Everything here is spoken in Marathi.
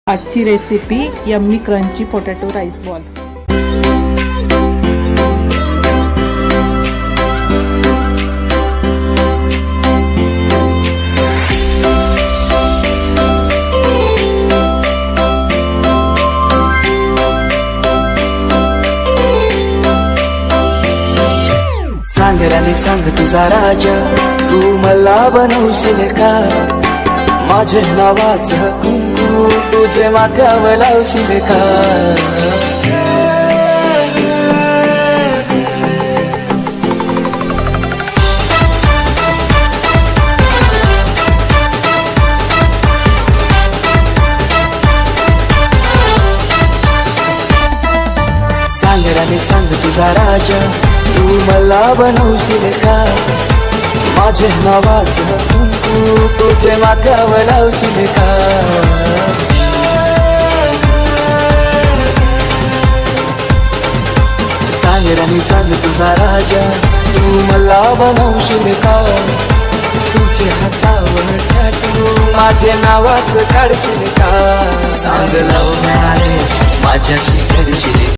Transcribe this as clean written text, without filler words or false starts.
आजची recipe yummy crunchy potato rice balls. सांग राणी सांग तुझा राजा, तू मला बनवशील का? माझे नावाचं कुंकू तुझे माथ्यावर लावशील का? सांग राणी सांग तुझा राजा, तू मला बनवशील का? माझे नावाचं कुंकू तुझे माथ्यावर लावशील का? सांग राणी सांग तुझा राजा, तू मला बनवशील का? तुझे हातावर टॅटू माझे नावाचं काढशील का? सांग लव्ह मॅरेज माझ्याशी करशील